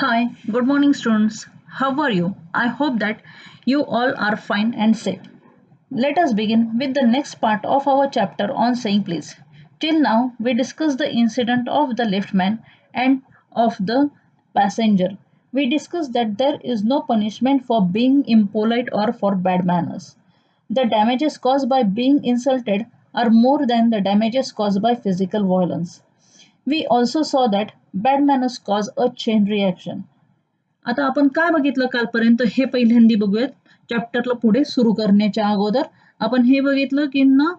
Hi, good morning, students. How are you? I hope that you all are fine and safe. Let us begin with the next part of our chapter on saying please. Till now, we discussed the incident of the liftman and of the passenger. We discussed that there is no punishment for being impolite or for bad manners. The damages caused by being insulted are more than the damages caused by physical violence. We also saw that bad manners cause a chain reaction. आता आपण काय बघितलं कालपर्यंत हे पहिल्यांदा बघूयात. चॅप्टरला पुढे सुरू करण्याच्या अगोदर आपण हे बघितलं की ना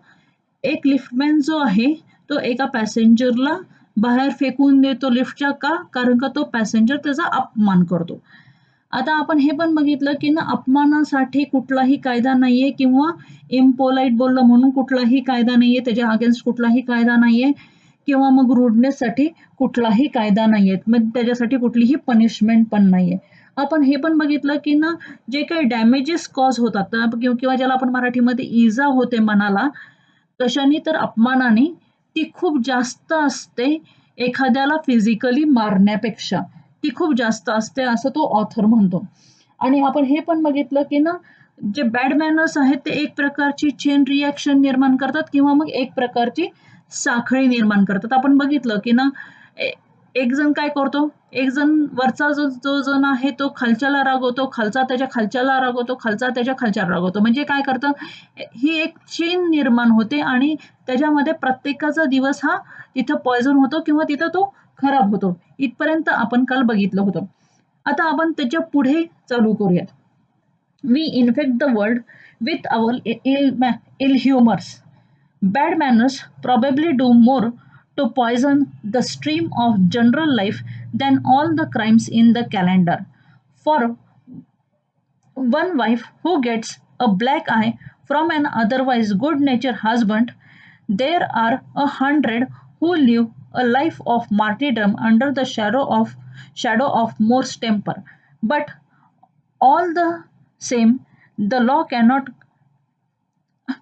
एक लिफ्टमॅन जो आहे तो एका पॅसेंजरला बाहेर फेकून देतो लिफ्टच्या का कारण का तो पॅसेंजर त्याचा अपमान करतो. आता आपण हे पण बघितलं की ना अपमानासाठी कुठलाही कायदा नाहीये किंवा इम्पोलाइट बोललं म्हणून कुठलाही कायदा नाहीये, त्याच्या अगेन्स्ट कुठलाही कायदा नाहीये किंवा मग रुडनेससाठी कुठलाही कायदा नाहीये, मग त्याच्यासाठी कुठलीही पनिशमेंट पण नाहीये. आपण हे पण बघितलं की ना जे काही डॅमेजेस कॉज होतात किंवा ज्याला आपण मराठीमध्ये इजा होते मनाला कशाने तर अपमानाने ती खूप जास्त असते एखाद्याला फिजिकली मारण्यापेक्षा ती खूप जास्त असते असं तो ऑथर म्हणतो. आणि आपण हे पण बघितलं की ना जे बॅड मॅनर्स आहेत ते एक प्रकारची चेन रिॲक्शन निर्माण करतात किंवा मग एक प्रकारची साखळी निर्माण करतात. आपण बघितलं की ना एक जण काय करतो, एक जण वरचा जो जो जण आहे तो खालच्याला रागवतो, खालचा त्याच्या खालच्याला रागवतो, खालचा त्याच्या खालच्याला रागवतो. म्हणजे काय करतं, ही एक चेन निर्माण होते आणि त्याच्यामध्ये प्रत्येकाचा दिवस हा तिथं पॉइझन होतो किंवा तिथं तो खराब होतो. इथपर्यंत आपण काल बघितलं होतं. आता आपण त्याच्या पुढे चालू करूयात. We infect the world with our ill humors. Bad manners probably do more to poison the stream of general life than all the crimes in the calendar. For one wife who gets a black eye from an otherwise good natured husband, there are 100 who live a life of martyrdom under the shadow of Moore's temper. But all the same, the law cannot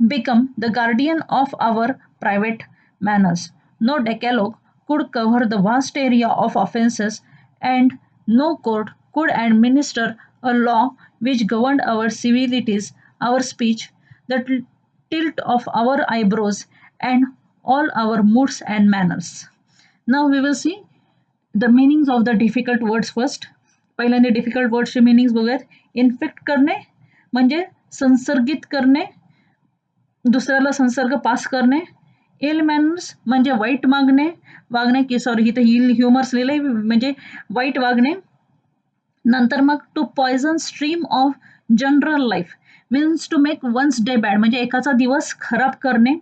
become the guardian of our private manners. No decalogue could cover the vast area of offences, and no court could administer a law which governed our civilities, our speech, the tilt of our eyebrows, and all our moods and manners. Now we will see the meanings of the difficult words first. पहिल्यांदा difficult वर्ड्सचे meanings बघूयात. Infect करणे म्हणजे संसर्गित करणे, दुसऱ्याला संसर्ग pass करणे. इल manners म्हणजे वाईट वागणे की सॉरी इथे इल ह्युमर्स लिहिले म्हणजे वाईट वागणे. नंतर मग to poison stream of general life means to make one's day bad म्हणजे एकाचा दिवस खराब करणे.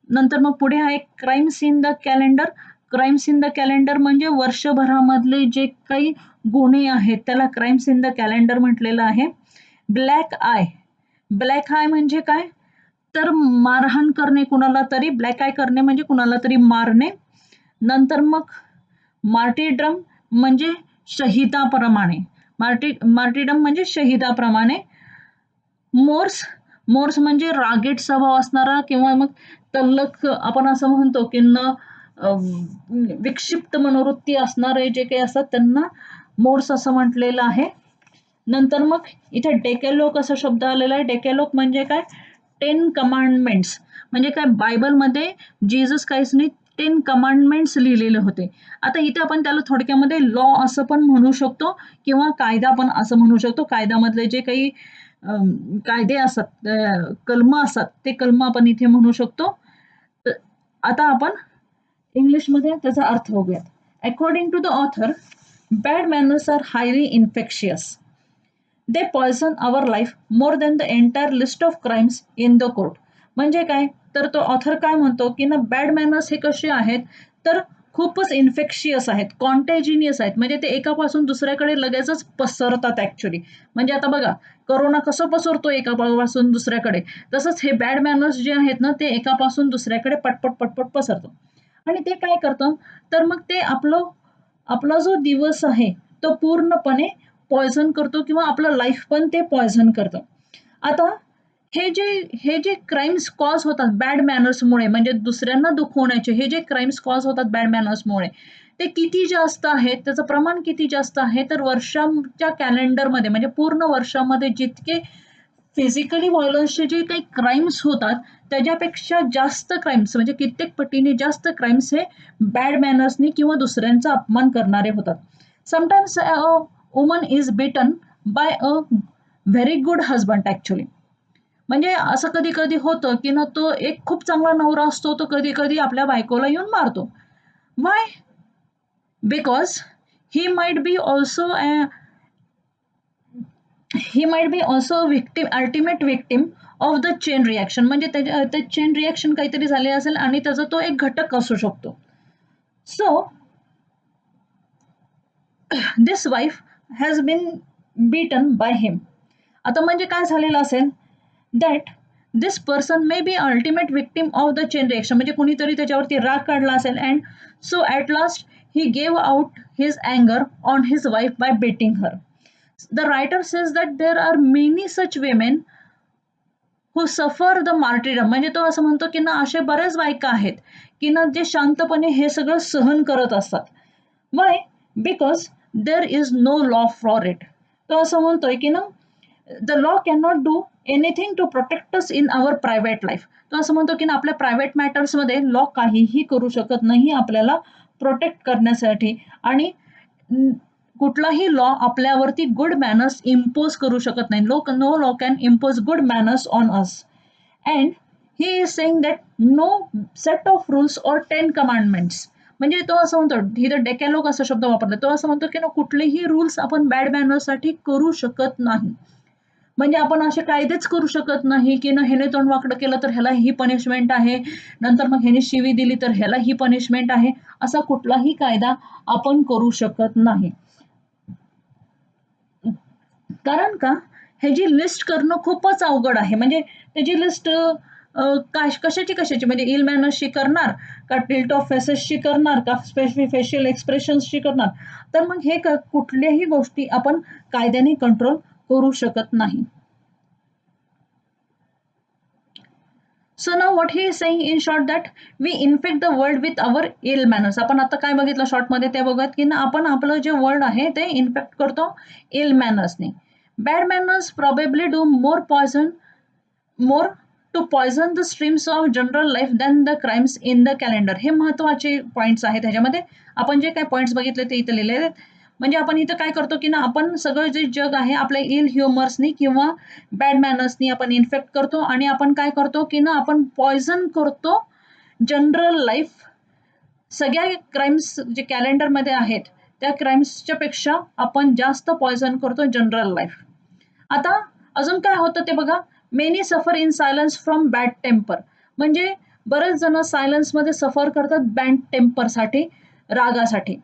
नंतर मग पुढे आहे crimes in the calendar. Crimes in the calendar म्हणजे वर्षभरामधले जे काही गुन्हे आहेत त्याला क्राईम्स इन द कॅलेंडर म्हटलेलं आहे. ब्लॅक आय, ब्लॅक आय म्हणजे काय तर मारहाण करणे कुणाला तरी, ब्लॅक आय करणे म्हणजे कुणाला तरी मारणे. नंतर मग मार्टिड्रम म्हणजे शहिदाप्रमाणे, मार्टिडम म्हणजे शहिदाप्रमाणे. मोर्स, मोर्स म्हणजे रागीट स्वभाव असणारा किंवा मग तल्लख आपण असं म्हणतो की न विक्षिप्त मनोवृत्ती असणारे जे काही असतात त्यांना मोर्स असं म्हटलेलं आहे. नंतर मग इथे डेकॅलोक असा शब्द आलेला आहे. डेकॅलोक म्हणजे काय 10 कमांडमेंट्स म्हणजे काय बायबलमध्ये जीसस क्राइस्टने 10 कमांडमेंट्स लिहिलेले होते. आता इथे आपण त्याला थोडक्यामध्ये लॉ असं पण म्हणू शकतो किंवा कायदा पण असं म्हणू शकतो. कायद्यामधले जे काही कायदे असतात, कलम असतात ते कलम आपण इथे म्हणू शकतो. आता आपण इंग्लिशमध्ये त्याचा अर्थ बघूयात. According to the author, bad manners are highly infectious. They poison our life more than the entire list of crimes in the court. म्हणजे काय तर तो ऑथर काय म्हणतो की ना बॅड मॅनर्स हे कसे आहेत तर खूपच इन्फेक्शियस आहेत, कॉन्टेजिनियस आहेत, म्हणजे ते एकापासून दुसऱ्याकडे लगेचच पसरतात ऍक्च्युली. म्हणजे आता बघा कोरोना कसं पसरतो एकापासून दुसऱ्याकडे, तसंच हे बॅड मॅनर्स जे आहेत ना ते एकापासून दुसऱ्याकडे पटपट पटपट पसरतं. आणि ते काय करतं तर मग ते आपला जो दिवस आहे तो पूर्णपणे पॉयझन करतो किंवा आपलं लाईफ पण ते पॉयझन करतं. आता हे जे क्राईम्स कॉज होतात बॅड मॅनर्समुळे म्हणजे दुसऱ्यांना दुखवण्याचे हे जे क्राईम्स कॉज होतात बॅड मॅनर्समुळे ते किती जास्त आहेत, त्याचं प्रमाण किती जास्त आहे, तर वर्षाच्या कॅलेंडरमध्ये म्हणजे पूर्ण वर्षामध्ये जितके फिजिकली व्हायलन्सचे जे काही क्राईम्स होतात त्याच्यापेक्षा जास्त क्राईम्स म्हणजे कित्येक पटीने जास्त क्राईम्स हे बॅड मॅनर्सनी किंवा दुसऱ्यांचा अपमान करणारे होतात. Sometimes a woman is beaten by a very good husband actually. म्हणजे असं कधी कधी होतं की ना तो एक खूप चांगला नवरा असतो तो कधी कधी आपल्या बायकोला येऊन मारतो. Y? Because he might be also a he might be also a victim, ultimate victim of the chain reaction. म्हणजे ते चेन रिॲक्शन काहीतरी झाले असेल आणि त्याचा तो एक घटक असू शकतो. So this wife has been beaten by him. आता म्हणजे काय झालेलं असेल that this person may be ultimate victim of the chain reaction म्हणजे कुणीतरी त्याच्यावरती राग काढला असेल and so at last he gave out his अँगर on his wife by beating her. The writer says that there are many such women who suffer the martyrdom. म्हणजे तो असं म्हणतो की ना अशा बऱ्याच बायका आहेत की ना जे शांतपणे हे सगळं सहन करत असतात. Why? Because there is no law for it. तो असं म्हणतोय की ना the law can not do anything to protect us in our private life. तो असं म्हणतो की ना आपल्या प्रायव्हेट मॅटर्समध्ये लॉ काहीही करू शकत नाही आपल्याला प्रोटेक्ट करण्यासाठी. आणि कुठलाही लॉ आपल्यावरती गुड मॅनर्स इम्पोज करू शकत नाही. No law can impose good manners on us. And he is saying that no set of rules or 10 commandments. म्हणजे तो असं म्हणतो इथं डेकॅलॉग असा शब्द वापरला. तो असं म्हणतो की ना कुठलेही रूल्स आपण बॅड मॅनर्ससाठी करू शकत नाही. म्हणजे आपण असे कायदेच करू शकत नाही की ना ह्याने तोंड वाकडं केलं तर ह्याला ही पनिशमेंट आहे, नंतर मग ह्याने शिवी दिली तर ह्याला ही पनिशमेंट आहे, असा कुठलाही कायदा आपण करू शकत नाही. कारण का ह्याची लिस्ट करणं खूपच अवघड आहे. म्हणजे त्याची लिस्ट कशाची म्हणजे इल मॅनर्सची करणार का टिल्ट ऑफ फेसेसची करणार का फेशियल एक्सप्रेशन्सची करणार. तर मग हे कुठल्याही गोष्टी आपण कायद्याने कंट्रोल करू शकत नाही. So now what he is saying in short that we infect the world with our ill manners. आपण आता काय बघितलं शॉर्टमध्ये ते बघूयात की ना आपण आपलं जे वर्ल्ड आहे ते इन्फेक्ट करतो इल मॅनर्सने. Bad manners probably do more to poison the streams of general life than the crimes in the calendar. हे महत्वाचे पॉईंट्स आहेत ह्याच्यामध्ये. आपण जे काय पॉईंट्स बघितले ते इथे लिहिलेले आहेत. म्हणजे आपण इथं काय करतो की ना आपण सगळं जे जग आहे आपल्या इल ह्युमर्सनी किंवा बॅड मॅनर्सनी आपण इन्फेक्ट करतो आणि आपण काय करतो की ना आपण पॉइझन करतो जनरल लाईफ. सगळ्या क्राईम्स जे कॅलेंडरमध्ये आहेत त्या क्राईम्सच्या पेक्षा आपण जास्त पॉइझन करतो जनरल लाईफ. आता अजून काय होतं ते बघा. Many suffer in silence from bad temper. म्हणजे बरेच जण सायलन्समध्ये सफर करतात बॅड टेम्परसाठी, रागासाठी.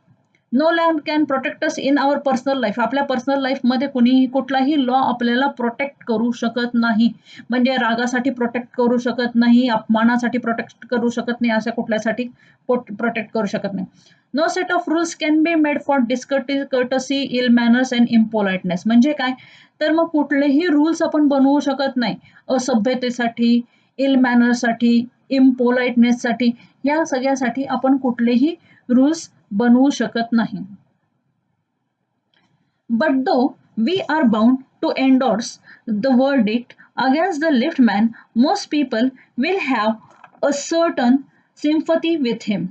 No land can protect us in our personal life. आपल्या पर्सनल लाईफमध्ये कुणीही कुठलाही लॉ आपल्याला प्रोटेक्ट करू शकत नाही. म्हणजे रागासाठी प्रोटेक्ट करू शकत नाही, अपमानासाठी प्रोटेक्ट करू शकत नाही, अशा कुठल्यासाठी प्रोटेक्ट करू शकत नाही. No set of rules can be made for discourtesy, ill manners and impoliteness. म्हणजे काय तर मग कुठलेही रूल्स आपण बनवू शकत नाही असभ्यतेसाठी, इल मॅनर्ससाठी, इम्पोलाइटनेससाठी. या सगळ्यासाठी आपण कुठलेही रूल्स बनवू शकत नाही. But though we are bound to endorse the verdict against the liftman, most people will have a certain sympathy with him.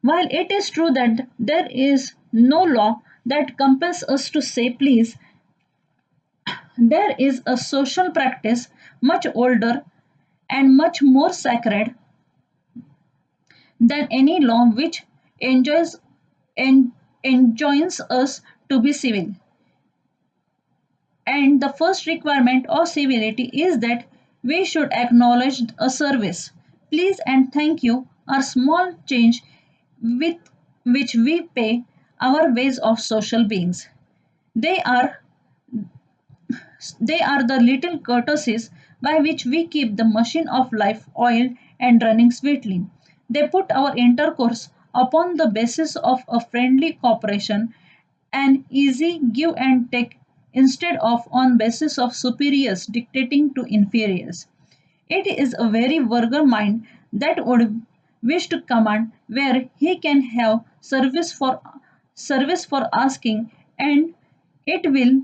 While it is true that there is no law that compels us to say please, there is a social practice much older and much more sacred than any law which enjoys en- enjoins us to be civil. And the first requirement of civility is that we should acknowledge a service. Please and thank you are small change with which we pay our ways of social beings. They are they are the little courtesies by which we keep the machine of life oiled and running sweetly. They put our intercourse upon the basis of a friendly cooperation, an easy give and take instead of on basis of superiors dictating to inferiors. It is a very vulgar mind that would wish to command, where he can have service for asking, and it will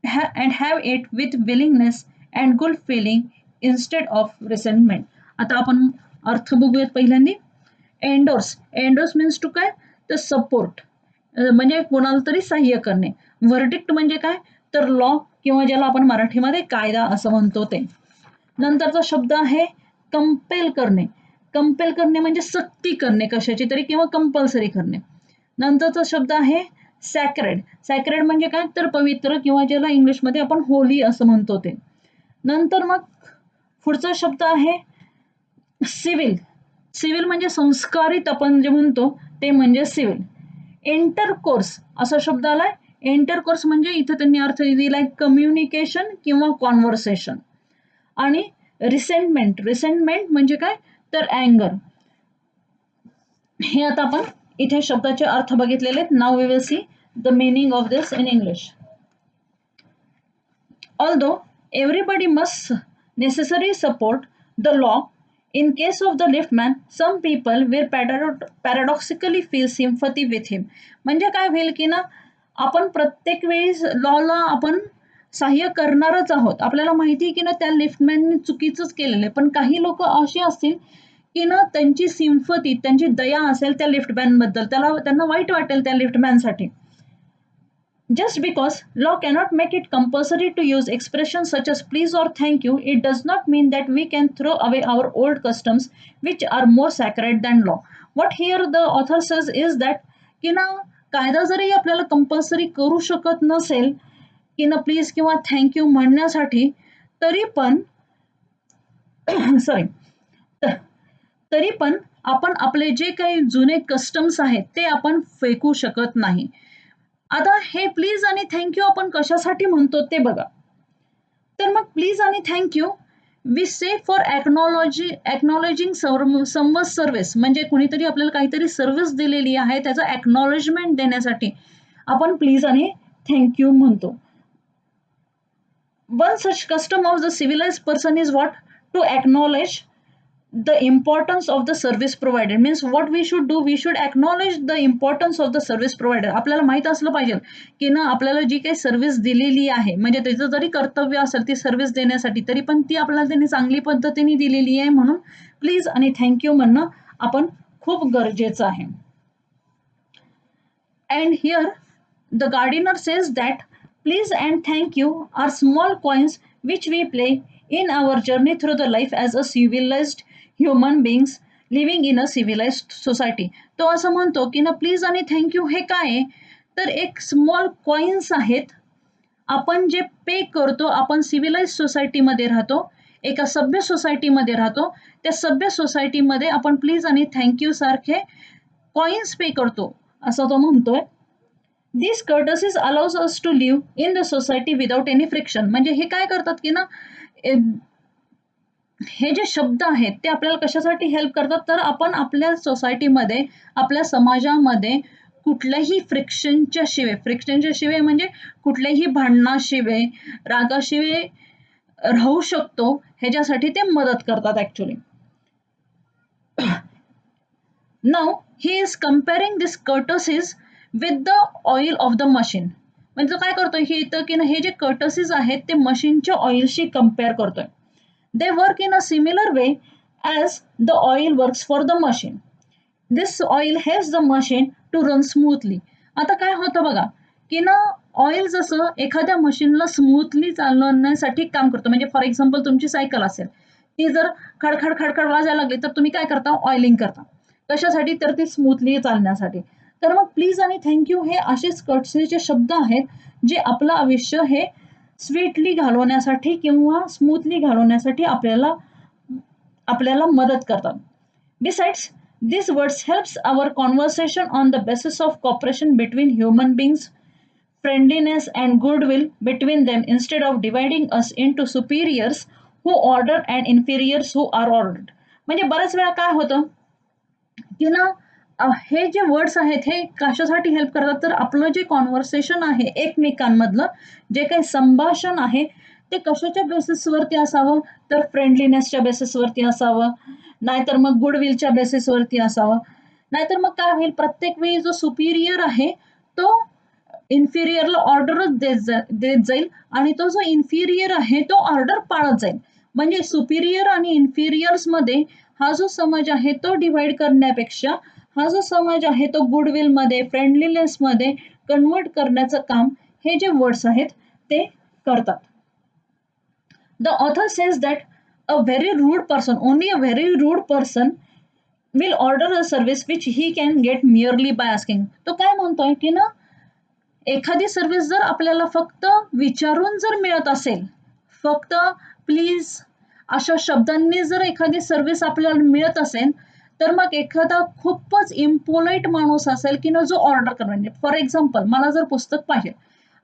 and have it with willingness and good feeling instead of resentment. आता आपण अर्थ बघूयात पहिल्यांदा. Endorse. Endorse means to काय, तर support, म्हणजे कोणाला तरी सहाय्य करणे. व्हर्डिक्ट म्हणजे काय, तर लॉ, किंवा ज्याला आपण मराठीमध्ये कायदा असं म्हणतो ते. नंतरचा शब्द आहे कंपेल करणे. कंपेल करणे म्हणजे सक्ती करणे कशाची तरी, किंवा कंपल्सरी करणे. नंतरचा शब्द आहे सॅक्रेड. सॅक्रेड म्हणजे काय, तर पवित्र, किंवा ज्याला इंग्लिशमध्ये आपण होली असं म्हणतो ते. नंतर मग पुढचा शब्द आहे सिव्हिल. सिव्हिल म्हणजे संस्कारित आपण जे म्हणतो ते म्हणजे सिव्हिल. इंटरकोर्स असा शब्द आलाय. इंटरकोर्स म्हणजे इथं त्यांनी अर्थ दिलाय कम्युनिकेशन किंवा कॉन्व्हर्सेशन. आणि रिसेंटमेंट. रिसेंटमेंट म्हणजे काय, तर अँगर. हे आता आपण इथे शब्दाचे अर्थ बघितलेले आहेत. Now we will see the meaning of this in English. Although everybody must necessarily support the law, in case of the liftman, some people will paradoxically feel sympathy with him. म्हणजे काय होईल की ना, आपण प्रत्येक वेळेस लॉला आपण सहाय्य करणारच आहोत. आपल्याला माहिती आहे की ना त्या लिफ्टमॅनने चुकीचंच केलेलं आहे, पण काही लोक अशी असतील की ना त्यांची सिम्पथी, त्यांची दया असेल त्या लिफ्टमॅन बद्दल, त्यांना वाईट वाटेल त्या लिफ्टमॅनसाठी. Just because law cannot make it compulsory to use expressions such as please or thank you, it does not mean that we can throw away our old customs which are more sacred than law. What here the author says is that की ना कायदा जरी आपल्याला compulsory करू शकत नसेल की ना प्लीज किंवा थँक्यू म्हणण्यासाठी, तरी पण सॉरी तरी पण आपण आपले जे काही जुने कस्टम्स आहेत ते आपण फेकू शकत नाही. आता हे प्लीज आणि थँक्यू आपण कशासाठी म्हणतो ते बघा. तर मग प्लीज आणि thank you we say for acknowledging someone service, म्हणजे कुणीतरी आपल्याला काहीतरी सर्व्हिस दिलेली आहे त्याचं एक्नॉलेजमेंट देण्यासाठी आपण प्लीज आणि थँक्यू म्हणतो. One such custom of the civilized person is what, to acknowledge the importance of the service provided. Means what we should do, we should acknowledge the importance of the service provider. आपल्याला माहित असलं पाहिजे की ना आपल्याला जी काही service दिलेली आहे, म्हणजे त्याचं जरी कर्तव्य असेल ती सर्व्हिस देण्यासाठी, तरी पण ती आपल्याला त्यांनी चांगली पद्धतीने दिलेली आहे, म्हणून प्लीज आणि थँक्यू म्हणणं आपण खूप गरजेचं आहे. And here the gardener says that please and thank you are small coins which we play in our journey through the life as a civilized human beings living in a civilized society. तो असं म्हणतो की ना please आणि thank you हे काय आहे, तर एक स्मॉल कॉइन्स आहेत. आपण जे पे करतो, आपण सिव्हिलाइज सोसायटीमध्ये राहतो, एका सभ्य सोसायटीमध्ये राहतो, त्या सभ्य सोसायटीमध्ये आपण प्लीज आणि थँक्यू सारखे कॉइन्स पे करतो असं तो म्हणतोय. This courtesies allows us to live in the society without any friction. म्हणजे हे काय करतात की ना, हे जे शब्द आहेत ते आपल्याला कशासाठी हेल्प करतात, तर आपण आपल्या सोसायटीमध्ये, आपल्या समाजामध्ये कुठल्याही फ्रिक्शनच्या शिवाय म्हणजे कुठल्याही भांडणाशिवाय, रागाशिवाय राहू शकतो, ह्याच्यासाठी ते मदत करतात actually. Now he is comparing this courtesies with the oil of the machine. म्हणजे काय करतोय हे इथं की ना, हे जे कर्टसीज आहेत ते मशीनच्या ऑइलशी कम्पेअर करतोय. They work in a similar way as the oil works for the machine. This oil helps the machine to run smoothly. आता काय होतं बघा की ना, ऑइल जसं एखाद्या मशीनला स्मूथली चालवण्यासाठी काम करतं. म्हणजे फॉर एक्झाम्पल तुमची सायकल असेल, ती जर खडखड खडखड वाजायला लागली तर तुम्ही काय करता, ऑइलिंग करता. कशासाठी, तर ती स्मूथली चालण्यासाठी. तर मग प्लीज आणि थँक्यू हे असेच कर्टसीचे शब्द आहेत जे आपलं आयुष्य हे स्वीटली घालवण्यासाठी किंवा स्मूथली घालवण्यासाठी आपल्याला मदत करतात. Besides these words helps our conversation on the basis of cooperation between human beings, friendliness and goodwill between them, instead of dividing us into superiors who order and inferiors who are ordered. म्हणजे बऱ्याच वेळा काय होतं की ना, हे जे words आहेत हे कशासाठी हेल्प करतात, तर आपलं जे कॉन्व्हर्सेशन आहे एकमेकांमधलं, जे काही संभाषण आहे ते कशाच्या बेसिसवरती असावं, तर फ्रेंडलीनेसच्या बेसिसवरती असावं, नाहीतर मग गुडविलच्या बेसिसवरती असावं. नाहीतर मग काय होईल, प्रत्येक वेळी जो सुपिरियर आहे तो इन्फिरियरला ऑर्डरच देत जाईल आणि तो जो इन्फिरियर आहे तो ऑर्डर पाळत जाईल. म्हणजे सुपिरियर आणि इन्फिरियर्स मध्ये हा जो समाज आहे तो डिव्हाइड करण्यापेक्षा हा जो समाज आहे तो गुडविल मध्ये, फ्रेंडलीनेस मध्ये कन्वर्ट करण्याचं काम हे जे वर्ड्स आहेत ते करतात. The author says that a very rude person, only a very rude person will order a service which he can get merely by asking. तो काय म्हणतोय की ना, एखादी सर्व्हिस जर आपल्याला फक्त विचारून जर मिळत असेल, फक्त प्लीज अशा शब्दांनी जर एखादी सर्व्हिस आपल्याला मिळत असेल, तर मग एखादा खूपच इम्पोलाइट माणूस असेल की ना जो ऑर्डर करणार. फॉर एक्झाम्पल, मला जर पुस्तक पाहिजे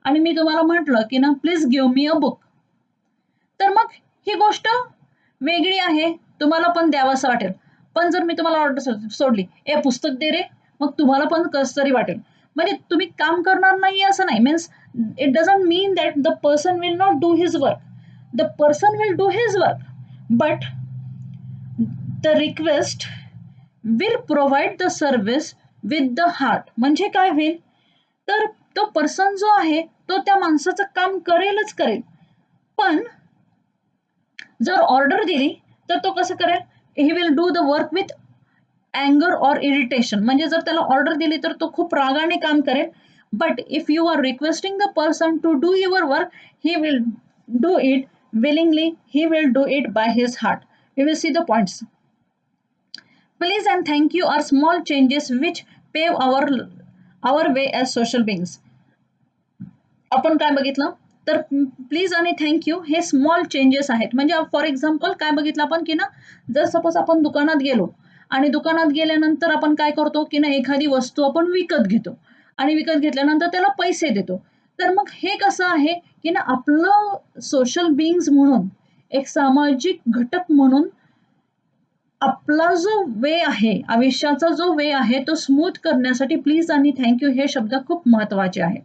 आणि मी तुम्हाला म्हटलं की ना please give me a book, तर मग ही गोष्ट वेगळी आहे, तुम्हाला पण द्यावंसं वाटेल. पण जर मी तुम्हाला ऑर्डर सोडली, ए पुस्तक दे रे, मग तुम्हाला पण कसं तरी वाटेल. म्हणजे तुम्ही काम करणार नाही असं नाही, means it doesn't mean that the person will not do his work. The person will do his work, but the request will provide the service with the heart. म्हणजे काय होईल, तर तो पर्सन जो आहे तो त्या माणसाचं काम करेलच करेल, पण जर ऑर्डर दिली तर तो कसं करेल, he will do the work with अँगर और इरिटेशन. म्हणजे जर त्याला ऑर्डर दिली तर तो खूप रागाने काम करेल. But if you are requesting the person to do your work, he will do it willingly, he will do it by his heart. We will see the points. Please and thank you are small changes which pave our way as social beings. आपण काय बघितलं, तर please आणि thank you हे small changes आहेत. म्हणजे for example काय बघितलं आपण की ना, जर सपोज आपण दुकानात गेलो आणि दुकानात गेल्यानंतर आपण काय करतो की ना, एखादी वस्तू आपण विकत घेतो आणि विकत घेतल्यानंतर त्याला पैसे देतो. तर मग हे कसं आहे की ना, आपलं सोशल बिईंग्स म्हणून, एक सामाजिक घटक म्हणून आपला जो वे आहे, आयुष्याचा जो वे आहे तो स्मूथ करण्यासाठी प्लीज आणि थँक्यू हे शब्द खूप महत्वाचे आहेत.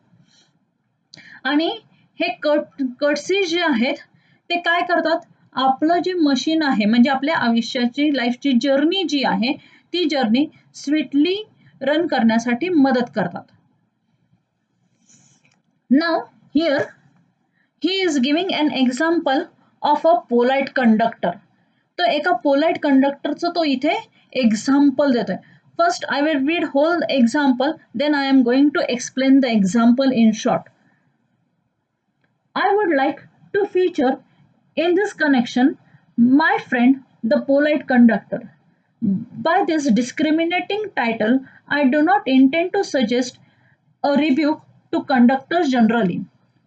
आणि हे कटसी जे आहेत ते काय करतात, आपलं जे मशीन आहे म्हणजे आपल्या आयुष्याची लाईफची जर्नी जी आहे ती जर्नी स्वीटली रन करण्यासाठी मदत करतात. Now here he is giving an example of a polite conductor. तो एका पोलाइट कंडक्टरचं तो इथे एक्झाम्पल देतोय. First I will read whole example, then I am going to explain the example in short. I would like to feature in this connection my friend the polite conductor. By this discriminating title, I do not intend to suggest a rebuke to conductors generally.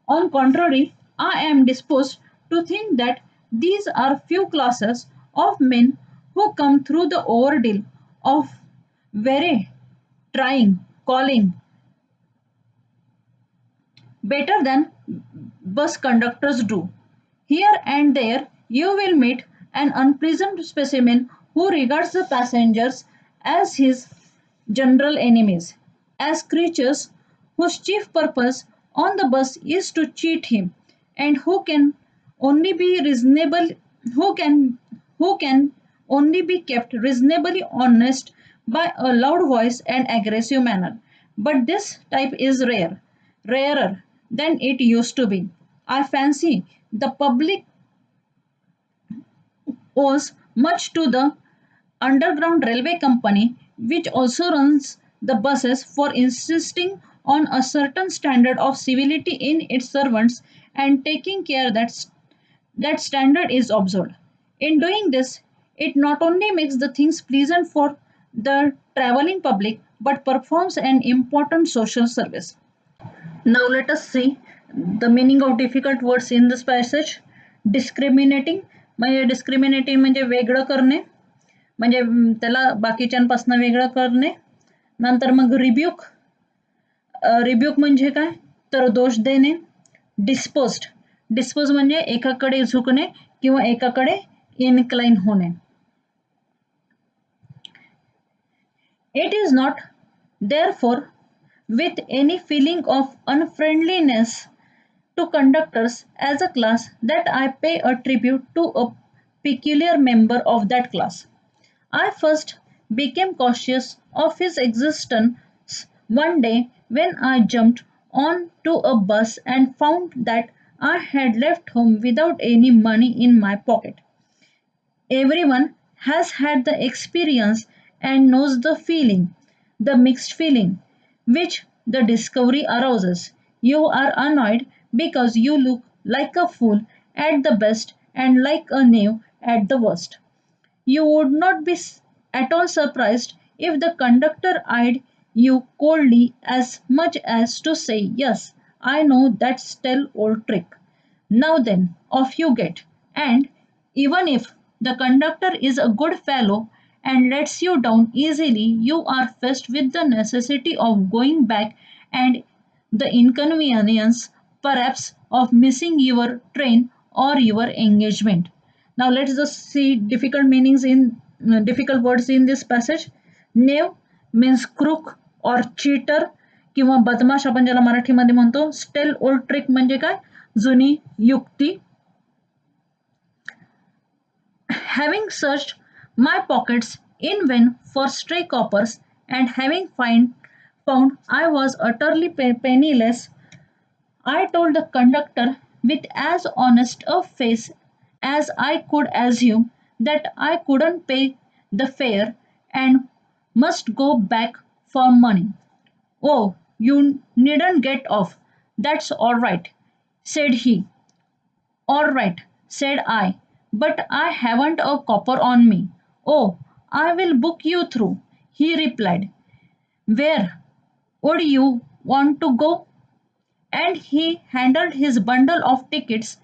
On contrary, I am disposed to think that these are few classes of men who come through the ordeal of very trying, calling, better than bus conductors do. Here and there you will meet an unpleasant specimen who regards the passengers as his general enemies, as creatures whose chief purpose on the bus is to cheat him, and only be reasonable who can only be kept reasonably honest by a loud voice and aggressive manner. But this type is rarer than it used to be. I fancy the public owes much to the Underground Railway Company, which also runs the buses, for insisting on a certain standard of civility in its servants and taking care that that standard is observed. In doing this, it not only makes the things pleasant for the traveling public but performs an important social service. Now let us see the meaning of difficult words in this passage. Discriminating म्हणजे discriminating म्हणजे वेगळं करणे, म्हणजे त्याला बाकीच्यांपासून वेगळं करणे. नंतर मग रिब्यूक, रिब्यूक म्हणजे काय, तर दोष देणे. डिस्पोज्ड, डिस्पोज म्हणजे एकाकडे झुकणे किंवा एकाकडे इन्क्लाइन होणे. It is not therefore with any feeling of unfriendliness to conductors as a class that I pay a tribute to a peculiar member of that class. I first became cautious of his existence one day when I jumped on to a bus and found that I had left home without any money in my pocket. Everyone has had the experience and knows the feeling, the mixed feeling, which the discovery arouses. You are annoyed because you look like a fool at the best and like a knave at the worst. You would not be at all surprised if the conductor eyed you coldly as much as to say, "Yes, I know that stale old trick. Now then, off you get." And even if the conductor is a good fellow and lets you down easily, you are faced with the necessity of going back and the inconvenience, perhaps, of missing your train or your engagement. Now let's just see difficult meanings in difficult words in this passage. Knave means crook or cheater किंवा बदमाश आपण ज्याला मराठीमध्ये म्हणतो. स्टेल old trick म्हणजे काय? जुनी युक्ती. Having searched my pockets in vain for stray coppers and having found I was utterly penniless, I told the conductor with as honest a face as I could assume that I couldn't pay the fare and must go back for money. "Oh, you needn't get off. That's all right," said he. "All right," said I, "but I haven't a copper on me." "Oh, I will book you through," he replied. "Where would you want to go?" And he handled his bundle of tickets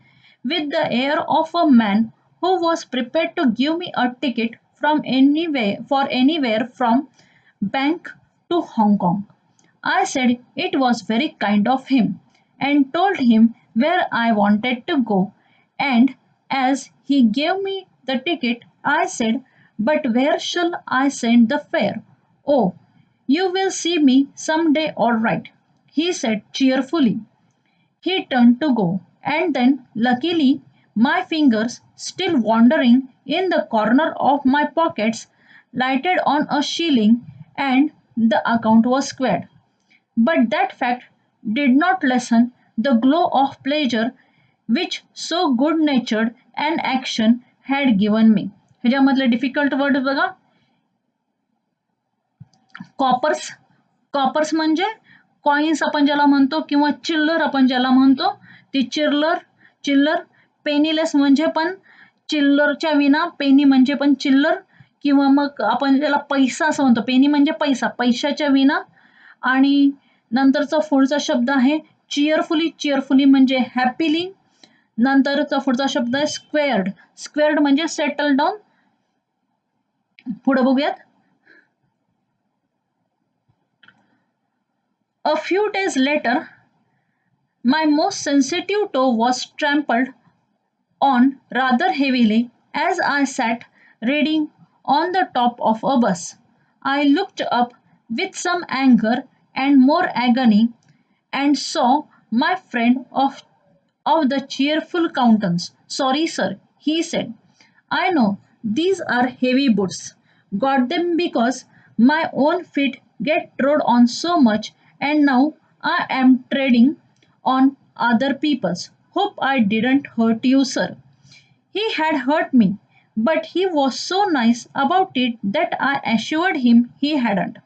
with the air of a man who was prepared to give me a ticket from anywhere from Bank to Hong Kong. I said it was very kind of him and told him where I wanted to go. And as he gave me the ticket, I said, "But where shall I send the fare?" "Oh, you will see me some day, all right," he said cheerfully. He turned to go, and then, luckily, my fingers, still wandering in the corner of my pockets, lighted on a shilling, and the account was squared. But that fact did not lessen the glow of pleasure which so good natured an action had given me. ह्याच्यामधले difficult word बघा. Coppers. Coppers म्हणजे coins आपण ज्याला म्हणतो किंवा चिल्लर आपण ज्याला म्हणतो, ती चिल्लर. पेनीलेस म्हणजे पण चिल्लरच्या विना, पेनी म्हणजे पण चिल्लर किंवा मग आपण ज्याला पैसा असं म्हणतो. पेनी म्हणजे पैसा, पैशाच्या विना. आणि नंतरचा पुढचा शब्द आहे चिअरफुली. चिअरफुली म्हणजे हॅपीली. नंतरचा पुढचा शब्द आहे स्क्वेअर्ड. स्क्वेअर्ड म्हणजे सेटल डाऊन. पुढे बघूयात. A few days later, my most sensitive toe was trampled on rather heavily as I sat reading on the top of a bus. I looked up with some anger and more agony and saw my friend of the cheerful countenance. "Sorry, sir," he said. "I know these are heavy boots. Got them because my own feet get trod on so much, and now I am treading on other people's. Hope I didn't hurt you, sir." He had hurt me, but he was so nice about it that I assured him he hadn't.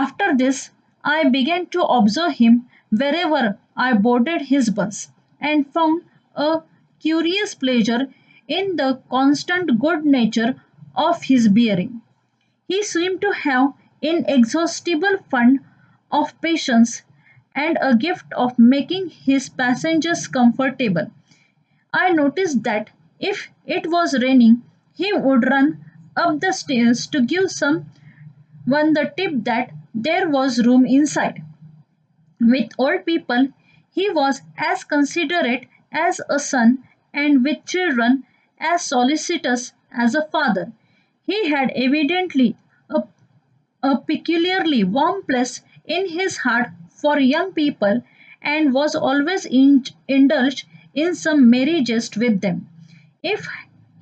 After this, I began to observe him wherever I boarded his bus, and found a curious pleasure in the constant good nature of his bearing. He seemed to have inexhaustible fund of patience and a gift of making his passengers comfortable. I noticed that if it was raining, he would run up the stairs to give someone the tip that there was room inside. With old people, he was as considerate as a son, and with children, as solicitous as a father. He had evidently a peculiarly warm place in his heart for young people, and was always indulged in some merry jest with them. If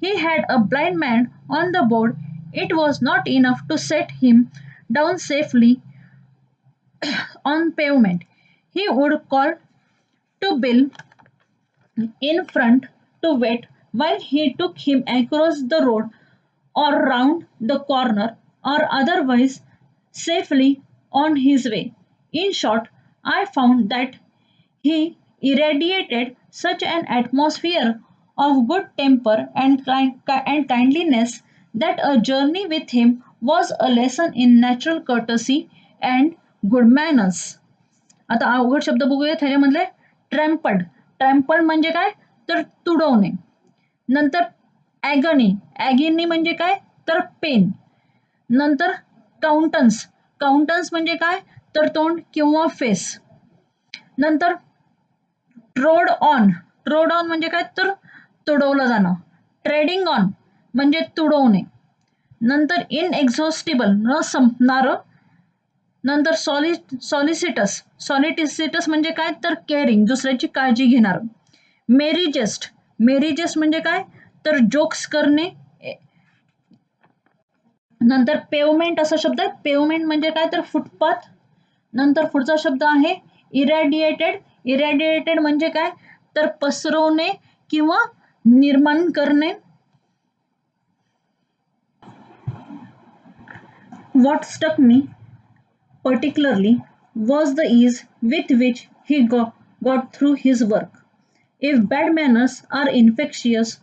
he had a blind man on the board, it was not enough to set him down safely on pavement. He would call to Bill in front to wait while he took him across the road or round the corner or otherwise safely on his way. In short, I found that he irradiated such an atmosphere of good temper and kindliness that a journey with him was a lesson in natural courtesy and good manners. आता अवघड शब्द बघूया ह्याच्यामधले. ट्रॅम्पल्ड. ट्रॅम्पल्ड म्हणजे काय, तर तुडवणे. नंतर ॲगनी. ॲगिनी म्हणजे काय, तर पेन. नंतर काउंटन्स. काउंटन्स म्हणजे काय, तर तोंड किंवा फेस. नंतर ट्रोड ऑन. ट्रोड ऑन म्हणजे काय, तर तुडवलं जाणं. ट्रेडिंग ऑन म्हणजे तुडवणे. नंतर इनएक्झॉस्टिबल, न संपणारं. नंतर सॉलिसिटस. सॉलिसिटस म्हणजे काय, तर केअरिंग, दुसऱ्याची काळजी घेणार. मेरी जेस्ट. मेरी जेस्ट म्हणजे काय, तर जोक्स करणे. नंतर पेवमेंट असा शब्द आहे. पेवमेंट म्हणजे काय, तर फुटपाथ. नंतर पुढचा शब्द आहे इरॅडिएटेड. इरॅडिएटेड म्हणजे काय, तर पसरवणे किंवा निर्माण करणे. What struck me particularly was the ease with which he got through his work. If bad manners are infectious,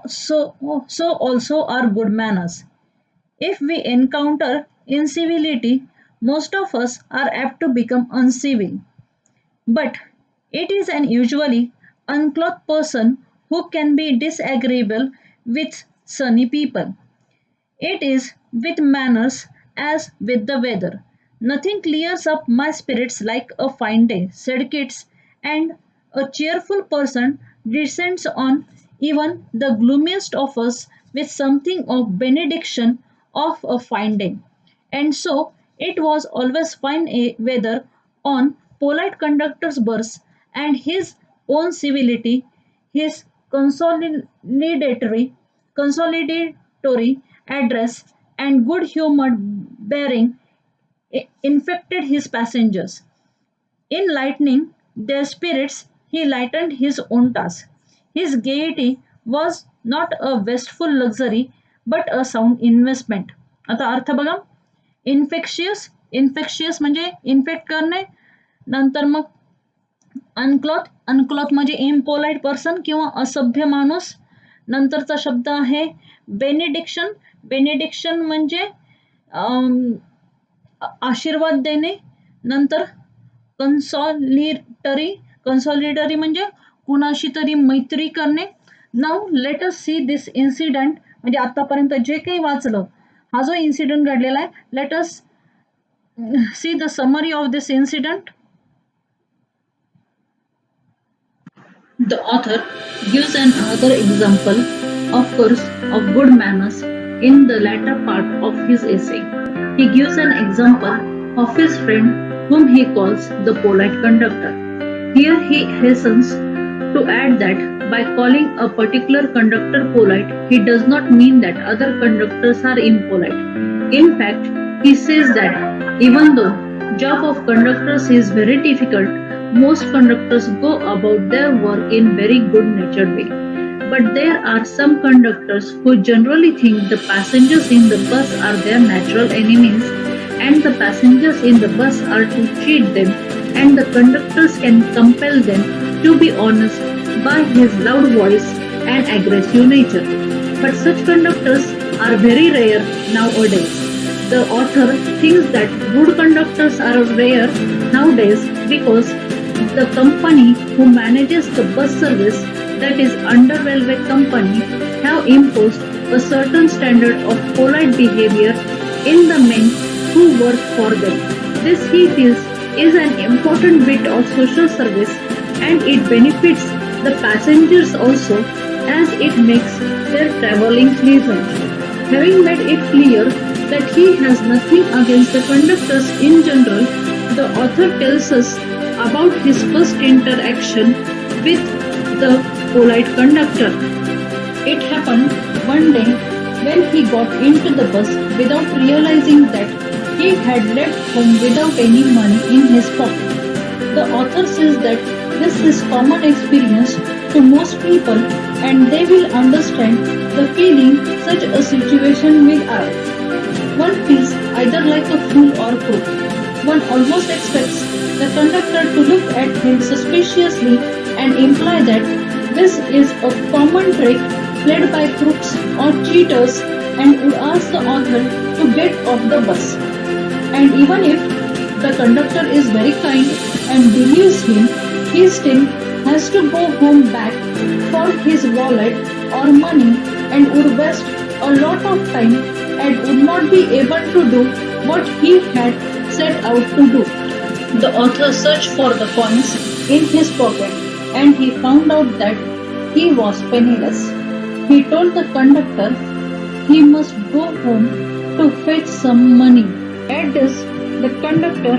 so also are good manners. If we encounter incivility, most of us are apt to become uncivil. But it is an usually unclothed person who can be disagreeable with sunny people. It is with manners as with the weather. Nothing clears up my spirits like a fine day, said Keats, and a cheerful person descends on even the gloomiest of us with something of benediction of a fine day. And so it was always fine weather on polite conductor's bus, and his own civility, his consolidatory address, and good humored bearing infected his passengers. In lightening their spirits, he lightened his own task. His gaiety was not a wasteful luxury but a sound investment. आता अर्थ बघा. Infectious. Infectious म्हणजे infect करणे. नंतर मग अनक्लॉथ. अनक्लॉथ म्हणजे impolite person किंवा असभ्य माणूस. नंतरचा शब्द आहे बेनिडिक्शन. बेनिडिक्शन म्हणजे आशीर्वाद देणे. नंतर कन्सॉलिटरी. कन्सॉलिटरी म्हणजे कुणाशी तरी मैत्री करणे. Now let us see this incident. म्हणजे आतापर्यंत जे काही वाचलं, हा जो इन्सिडेंट घडलेला आहे, let us see the summary of this incident. The author gives another example, of course, of good manners in the latter part of his essay. He gives an example of his friend whom he calls the polite conductor. Here he hastens to add that by calling a particular conductor polite, he does not mean that other conductors are impolite. In fact, he says that even though job of conductors is very difficult, most conductors go about their work in very good natured way. But there are some conductors who generally think the passengers in the bus are their natural enemies, and the passengers in the bus are to cheat them, and the conductors can compel them to be honest by his loud voice and aggressive nature. But such conductors are very rare nowadays. The author thinks that good conductors are rare nowadays because the company who manages the bus service, that is Under Railway Company, have imposed a certain standard of polite behavior in the men who work for them. This he feels is an important bit of social service, and it benefits the passengers also, as it makes their travelling pleasant. Having made it clear that he has nothing against the conductors in general, the author tells us about his first interaction with the polite conductor. It happened one day when he got into the bus without realizing that he had left home without any money in his pocket. The author says that this is common experience to most people and they will understand the feeling such a situation will arise. One feels either like a fool or crook. One almost expects the conductor to look at him suspiciously and imply that this is a common trick played by crooks or cheaters and would ask the author to get off the bus. And even if the conductor is very kind and believes him, he still has to go home back for his wallet or money and would waste a lot of time and would not be able to do what he had set out to do. The author searched for the coins in his pocket and he found out that he was penniless. He told the conductor he must go home to fetch some money. At this, the conductor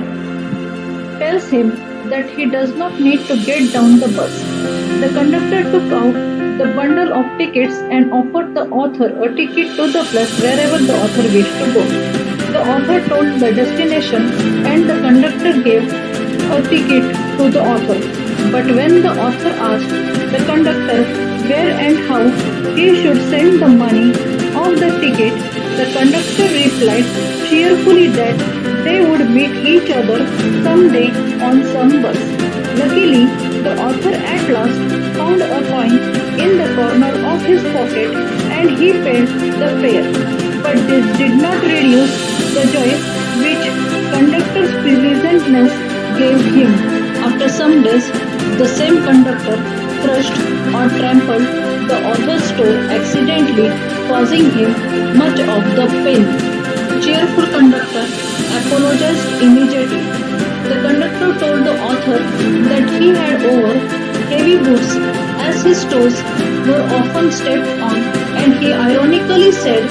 tells him that he does not need to get down the bus. The conductor took out the bundle of tickets and offered the author a ticket to the place wherever the author wished to go. The author told the destination and the conductor gave a ticket to the author. But when the author asked the conductor where and how he should send the money of the ticket, the conductor replied cheerfully that they would meet each other someday on some bus. Luckily, the author at last found a coin in the corner of his pocket and he paid the fare. But this did not reduce the joy which conductor's pleasantness gave him. After some days, the same conductor crushed or trampled the author's toe accidentally, causing him much of the pain. Cheerful conductor apologized immediately. The conductor told the author that he had over heavy boots as his toes were often stepped on, and he ironically said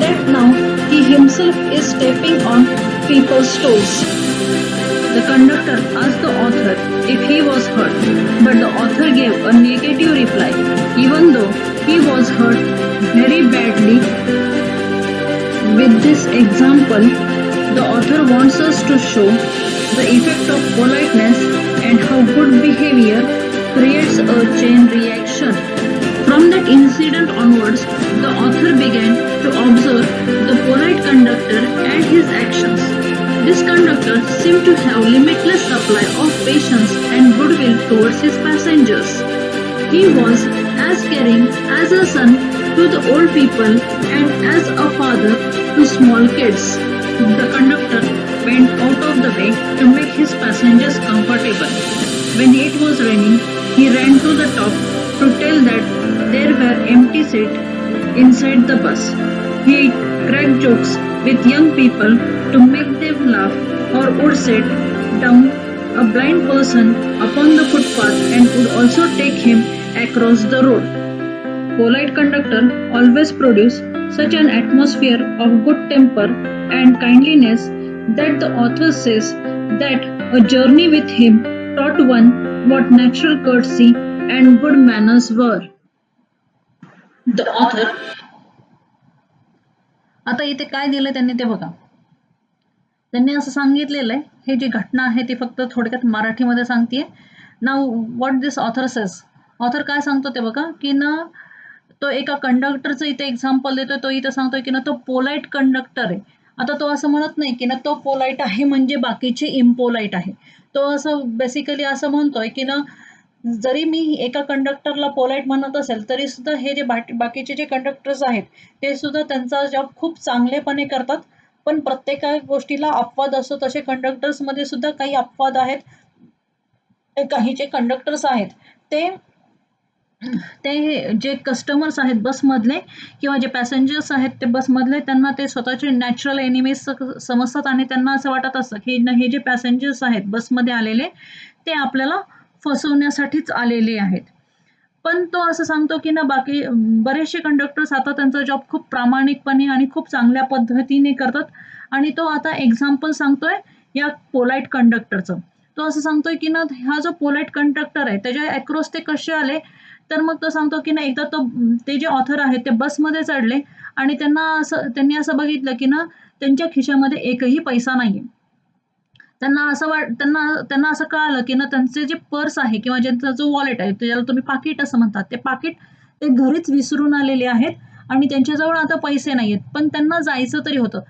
that now he himself is stepping on people's toes. The conductor asked the author if he was hurt, but the author gave a negative reply, even though he was hurt very badly. With this example, the author wants us to show the effect of politeness and how good behavior creates a chain reaction. From that incident onwards, the author began to observe the polite conductor and his actions. This conductor seemed to have limitless supply of patience and goodwill towards his passengers. He was as caring as a son to the old people and as a father to small kids. The conductor went out of the way to make his passengers comfortable. When it was raining, he ran to the top to tell that there were empty seats inside the bus. He cracked jokes with young people to make them laugh or would set down a blind person upon the footpath and would also take him across the road. Polite conductor always produced such an atmosphere of good temper and kindliness that the author says that a journey with him taught one what natural courtesy and good manners were. The author आता इथे काय दिलं त्यांनी ते बघा. त्यांनी असं सांगितलेलं आहे, हे जी घटना आहे ती फक्त थोडक्यात मराठीमध्ये सांगतेय. Now what this author says, author काय सांगतो ते बघा की ना, तो एका कंडक्टरचं इथे एक्झाम्पल देतोय. तो इथे सांगतोय की ना तो पोलाइट कंडक्टर आहे. आता तो असं म्हणत नाही की ना तो पोलाइट आहे म्हणजे बाकीचे इम्पोलाइट आहे. तो असं बेसिकली असं म्हणतोय की ना जरी मी एका कंडक्टरला पोलाइट म्हणत असेल तरी सुद्धा हे जे बाकीचे जे कंडक्टर्स आहेत ते सुद्धा त्यांचा जॉब खूप चांगलेपणे करतात. पण प्रत्येक गोष्टीला अपवाद असतो, तसे कंडक्टर्स मध्ये सुद्धा काही अपवाद आहेत. काही जे कंडक्टर्स आहेत ते जे कस्टमर्स आहेत बसमधले किंवा जे पॅसेंजर्स आहेत ते बसमधले, त्यांना ते स्वतःचे नॅचरल एनिमीज समजतात आणि त्यांना असं वाटत असतं की हे जे पॅसेंजर्स आहेत बसमध्ये आलेले ते आपल्याला फसवण्यासाठीच आलेले आहेत. पण तो असं सांगतो की ना बाकी बरेचसे कंडक्टर्स आता त्यांचा जॉब खूप प्रामाणिकपणे आणि खूप चांगल्या पद्धतीने करतात. आणि तो आता एक्झाम्पल सांगतोय या पोलाइट कंडक्टरचं. तो असं सांगतोय की ना हा जो पोलाइट कंडक्टर आहे त्याच्या अक्रॉस ते कसे आले, तर मग तो सांगतो की ना एकदा ते जे ऑथर आहेत ते बसमध्ये चढले आणि त्यांनी असं बघितलं की ना त्यांच्या खिशामध्ये एकही पैसा नाहीये. त्यांना असं कळालं की ना त्यांचे जे पर्स आहे किंवा ज्यांचा जो वॉलेट आहे त्याला तुम्ही पाकीट असं म्हणतात, ते पाकीट ते घरीच विसरून आलेले आहेत आणि त्यांच्याजवळ आता पैसे नाहीयेत. पण त्यांना जायचं तरी होतं.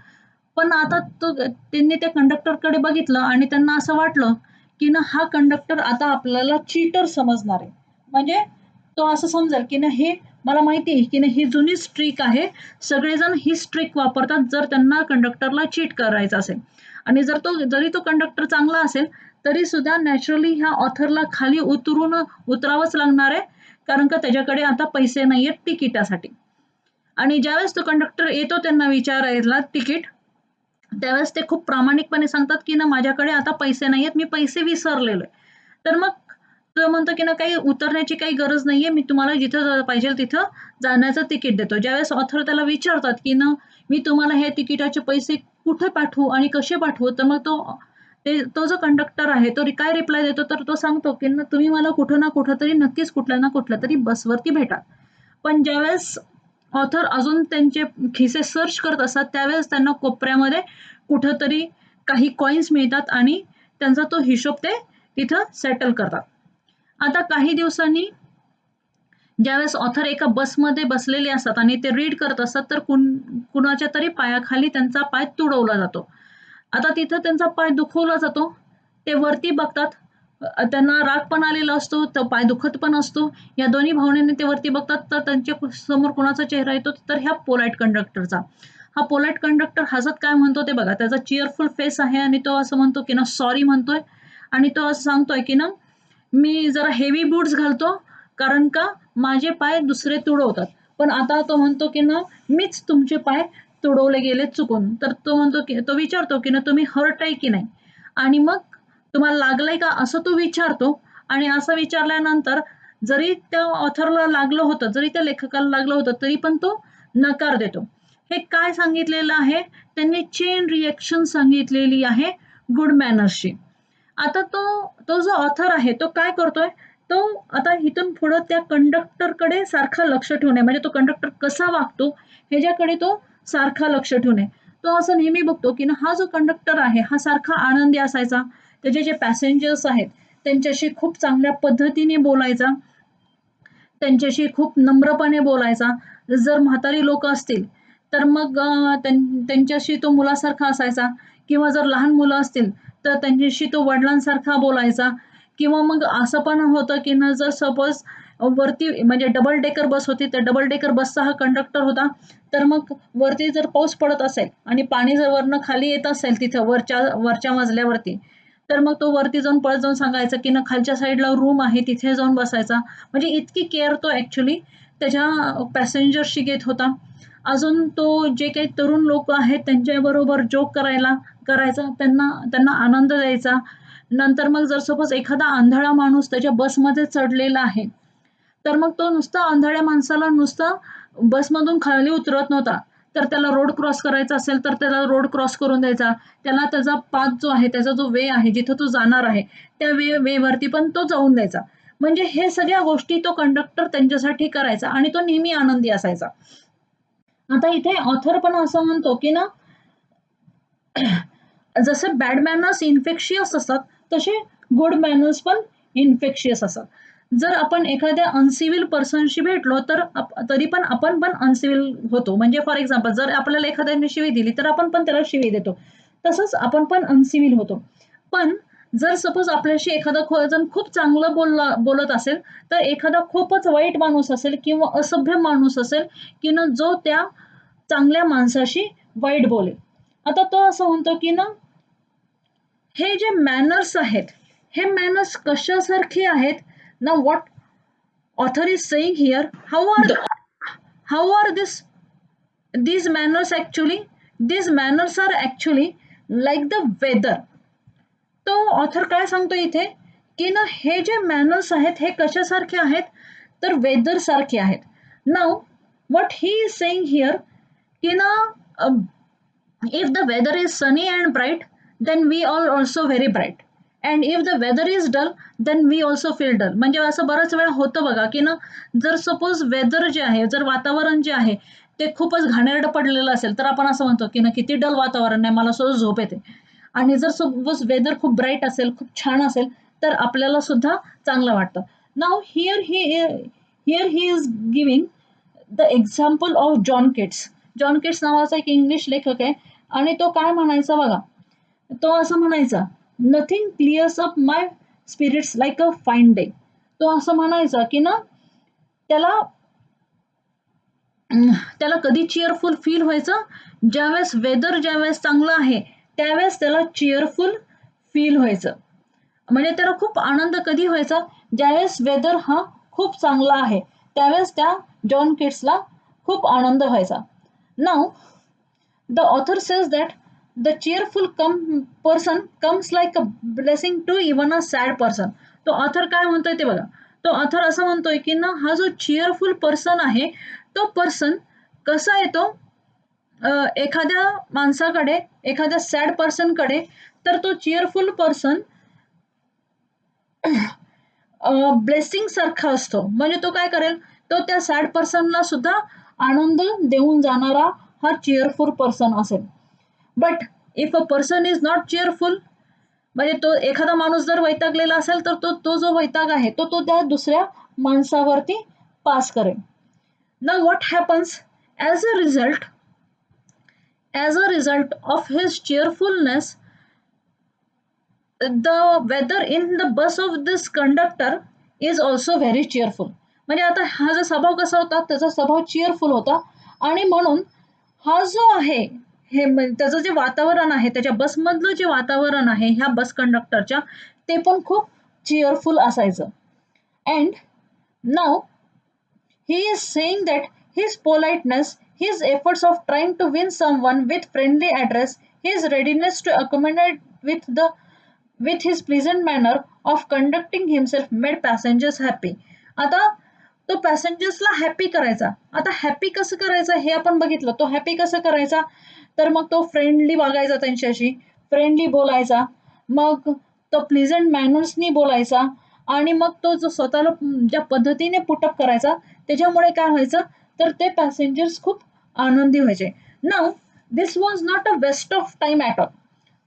पण आता त्यांनी त्या कंडक्टरकडे बघितलं आणि त्यांना असं वाटलं, की ना हा कंडक्टर आता आपल्याला चीटर समजणार आहे. म्हणजे तो असं समजेल, की ना हे मला माहिती आहे, की ना ही जुनीच ट्रिक आहे. सगळेजण हीच ट्रिक वापरतात जर त्यांना कंडक्टरला चीट करायचं असेल. आणि जरी तो कंडक्टर चांगला असेल, तरी सुद्धा नॅचरली ह्या ऑथरला खाली उतरावंच लागणार आहे. कारण का त्याच्याकडे आता पैसे नाहीयेत तिकिटासाठी. आणि ज्यावेळेस तो कंडक्टर येतो त्यांना विचारायला तिकीट, त्यावेळेस ते खूप प्रामाणिकपणे सांगतात, की ना माझ्याकडे आता पैसे नाहीयेत, मी पैसे विसरलेलो आहे. तर मग तो म्हणतो, की ना काही उतरण्याची काही गरज नाहीये, मी तुम्हाला जिथं पाहिजे तिथं जाण्याचं तिकीट देतो. ज्यावेळेस ऑथर त्याला विचारतात, की ना मी तुम्हाला हे तिकिटाचे पैसे कुठे पाठवू आणि कसे पाठवू? तर मग तो जो कंडक्टर आहे तो काय रिप्लाय देतो, तर तो सांगतो, की ना तुम्ही मला कुठं ना कुठेतरी नक्कीच कुठल्या ना कुठल्यातरी बसवरती भेटा. पण ज्यावेळेस ऑथर अजून त्यांचे खिसे सर्च करत असतात, त्यावेळेस त्यांना कोपऱ्यामध्ये कुठेतरी काही कॉइन्स मिळतात आणि त्यांचा तो हिशोब ते तिथं सेटल करतात. आता काही दिवसांनी ज्यावेळेस ऑथर एका बसमध्ये बसलेले असतात आणि ते रीड करत असतात, तर कुणाच्या तरी पायाखाली त्यांचा पाय तुडवला जातो. आता तिथं त्यांचा पाय दुखवला जातो. ते वरती बघतात. त्यांना राग पण आलेला असतो, तो पाय दुखत पण असतो. या दोन्ही भावनेने ते वरती बघतात, तर त्यांच्या समोर कोणाचा चेहरा येतो, तर ह्या पोलाइट कंडक्टरचा. हा पोलाइट कंडक्टर हसत काय म्हणतो ते बघा. त्याचा चीअरफुल फेस आहे आणि तो असं म्हणतो, की ना सॉरी म्हणतोय आणि तो असं सांगतोय, की ना मी जरा हेवी बूट्स घालतो, कारण का माझे पाय दुसरे तुडवतात. पण आता तो म्हणतो, की ना मीच तुमचे पाय तुडवले गेले चुकून. तर तो विचारतो, की ना तुम्ही हर्ट आहे की नाही? आणि मग तुम्हाला लागलंय का? असं तो विचारतो आणि असं विचारल्यानंतर जरी त्या ऑथरला लागलं होतं, जरी त्या लेखकाला लागलं होतं, तरी पण तो नकार देतो. हे काय सांगितलेलं आहे? त्यांनी चेन रिएक्शन सांगितलेली आहे गुड मॅनर्सची. आता तो जो ऑथर आहे तो काय करतोय, तो आता इथून पुढं त्या कंडक्टरकडे सारखा लक्ष ठेवून आहे. म्हणजे तो कंडक्टर कसा वागतो ह्याच्याकडे तो सारखा लक्ष ठेवून आहे. तो असं नेहमी बघतो, की ना हा जो कंडक्टर आहे हा सारखा आनंदी असायचा. त्याचे जे पॅसेंजर्स आहेत त्यांच्याशी खूप चांगल्या पद्धतीने बोलायचा. त्यांच्याशी खूप नम्रपणे बोलायचा. जर म्हातारी लोकं असतील, तर मग त्यांच्याशी तो मुलासारखा असायचा किंवा जर लहान मुलं असतील, तर त्यांच्याशी तो वडिलांसारखा बोलायचा किंवा मग असं पण होतं, की ना जर सपोज वरती म्हणजे डबल डेकर बस होती, तर डबल डेकर बसचा हा कंडक्टर होता. तर मग वरती जर पाऊस पडत असेल आणि पाणी जर वरनं खाली येत असेल तिथं वरच्या वरच्या मजल्यावरती, तर मग तो वरती जाऊन पळत जाऊन सांगायचा, की ना खालच्या साईडला रूम आहे तिथे जाऊन बसायचा. म्हणजे इतकी केअर तो ॲक्चुअली त्याच्या पॅसेंजर्सची घेत होता. अजून तो जे काही तरुण लोकं आहेत त्यांच्याबरोबर जोक करायचा, त्यांना त्यांना आनंद द्यायचा. नंतर मग जर सपोज एखादा आंधळा माणूस त्याच्या बसमध्ये चढलेला आहे, तर मग तो नुसता आंधळ्या माणसाला नुसतं बसमधून खाली उतरवत नव्हता. तर त्याला रोड क्रॉस करायचा असेल, तर त्याला रोड क्रॉस करून द्यायचा. त्याला त्याचा पाथ जो आहे, त्याचा जो वे आहे, जिथं तो जाणार आहे, त्या वेवरती पण तो जाऊन द्यायचा. म्हणजे हे सगळ्या गोष्टी तो कंडक्टर त्यांच्यासाठी करायचा आणि तो नेहमी आनंदी असायचा. आता इथे ऑथर पण असं म्हणतो, की ना जसे बॅड मॅनर्स इन्फेक्शियस असतात, तसे गुड मॅनर्स पण इन्फेक्शियस असतात. जर आपण एखाद्या अनसिव्हिल पर्सनशी भेटलो, तर तरी पण आपण पण अनसिव्हिल होतो. म्हणजे फॉर एक्झाम्पल जर आपल्याला एखाद्याने शिवी दिली, तर आपण पण त्याला शिवी देतो. तसंच आपण पण अनसिव्हिल होतो. पण जर सपोज आपल्याशी एखादा जण खूप चांगलं बोलत असेल, तर एखादा खूपच वाईट माणूस असेल किंवा असभ्य माणूस असेल, की ना जो त्या चांगल्या माणसाशी वाईट बोलेल. आता तो असं म्हणतो, की ना हे जे मॅनर्स आहेत, हे मॅनर्स कशासारखे आहेत? ना what author is saying here, how are these manners actually? These manners are actually like the weather. तो ऑथर काय सांगतो इथे, की ना हे जे मॅनर्स आहेत हे कशासारखे आहेत? तर वेदर सारखे आहेत. Now what he is saying here, की ना if the weather is sunny and bright, then we are also very bright. And if the weather is dull then we also feel dull. म्हणजे असं बऱ्याच वेळा होतं बघा की ना, जर सपोज वेदर जे आहे, जर वातावरण जे आहे ते खूपच घाणेरडं पडलेलं असेल तर आपण असं म्हणतो की ना किती डल वातावरण आहे, मला सुद्धा झोप येते. आणि जर सपोज वेदर खूप ब्राईट असेल, खूप छान असेल, तर आपल्याला सुद्धा चांगलं वाटतं. Now here he is giving the example of John Keats. John Keats नावाचा एक इंग्लिश लेखक आहे आणि तो काय म्हणायचा बघा. तो असं म्हणायचा, nothing clears up my spirits like a fine day. तो असं म्हणायचा की ना, त्याला त्याला कधी चीअरफुल फील व्हायचं, ज्यावेळेस वेदर ज्यावेळेस चांगलं आहे त्यावेळेस त्याला चीअरफुल फील व्हायचं. म्हणजे त्याला खूप आनंद कधी व्हायचा, ज्यावेळेस वेदर हा खूप चांगला आहे त्यावेळेस त्या जॉन किट्सला खूप आनंद व्हायचा. नाव the author says that the person comes like a blessing to even a sad person. तो ऑथर काय म्हणतोय ते बघा. तो ऑथर असं म्हणतोय की ना, हा जो चीअरफुल पर्सन आहे तो पर्सन कसा येतो एखाद्या माणसाकडे, एखाद्या सॅड पर्सनकडे, तर तो चीअरफुल पर्सन ब्लेसिंग सारखा असतो. म्हणजे तो काय करेल, तो त्या सॅड पर्सनला सुद्धा आनंद देऊन जाणारा हा चीअरफुल पर्सन असेल. But if a person is not cheerful, म्हणजे तो एखादा माणूस जर वैतागलेला असेल तर तो तो जो वैताग आहे तो त्या दुसऱ्या माणसावरती पास करेल. Now what happens as a result of his cheerfulness, the weather in the bus of this conductor is also very cheerful. म्हणजे आता हा जो स्वभाव कसा होता, त्याचा स्वभाव cheerful होता आणि म्हणून हा जो आहे, हे त्याचं जे वातावरण आहे, त्याच्या बसमधलं जे वातावरण आहे ह्या बस कंडक्टरच्या, ते पण खूप cheerful असायचं. And now he is saying that his politeness, his efforts of trying to win someone with friendly address, his readiness to accommodate with his pleasant manner of conducting himself made passengers happy. आता तो पॅसेंजर्सला happy करायचा. आता happy कसं करायचं हे आपण बघितलं. तो हॅपी कसं करायचा, तर मग तो फ्रेंडली वागायचा त्यांच्याशी, फ्रेंडली बोलायचा, मग तो प्लीझंट मॅनर्सनी बोलायचा आणि मग तो जो स्वतःला ज्या पद्धतीने पुटअप करायचा त्याच्यामुळे काय व्हायचं, तर ते पॅसेंजर्स खूप आनंदी व्हायचे. Now this was not a waste of time at all.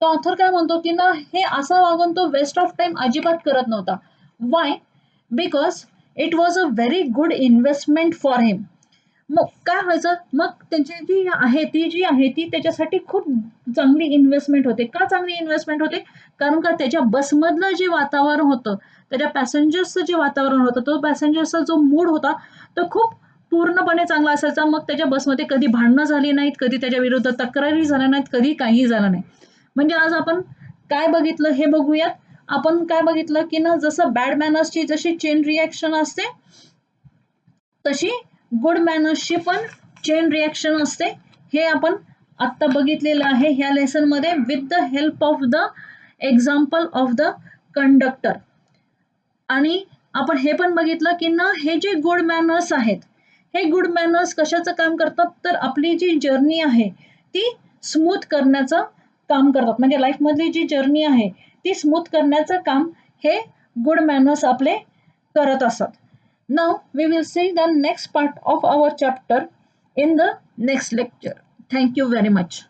तो ऑथर काय म्हणतो की ना, हे असं वागून तो वेस्ट ऑफ टाइम अजिबात करत नव्हता. Why? Because it was a very good investment for him. मग काय व्हायचं, मग त्यांची जी आहे ती त्याच्यासाठी खूप चांगली इन्व्हेस्टमेंट होते. का चांगली इन्व्हेस्टमेंट होते? कारण का त्याच्या बसमधलं जे वातावरण होतं, त्याच्या पॅसेंजर्सचं जे वातावरण होतं, तो पॅसेंजर्सचा जो मूड होता तो खूप पूर्णपणे चांगला असायचा. मग त्याच्या बसमध्ये कधी भांडणं झाली नाहीत, कधी त्याच्या विरुद्ध तक्रारी झाल्या नाहीत, कधी काही झालं नाही. म्हणजे आज आपण काय बघितलं हे बघूयात. आपण काय बघितलं की ना, जसं बॅड मॅनर्सची जशी चेन रिॲक्शन असते, तशी गुड मॅनर्सची पण चेन रिॲक्शन असते. हे आपण आत्ता बघितलेलं आहे ह्या लेसनमध्ये with the help of the example of the conductor. आणि आपण हे पण बघितलं की ना, हे जे गुड मॅनर्स आहेत, हे गुड मॅनर्स कशाचं काम करतात, तर आपली जी जर्नी आहे ती स्मूथ करण्याचं काम करतात. म्हणजे लाईफमधली जी जर्नी आहे ती स्मूथ करण्याचं काम हे गुड मॅनर्स आपले करत असतात. Now we will see the next part of our chapter in the next lecture. Thank you very much.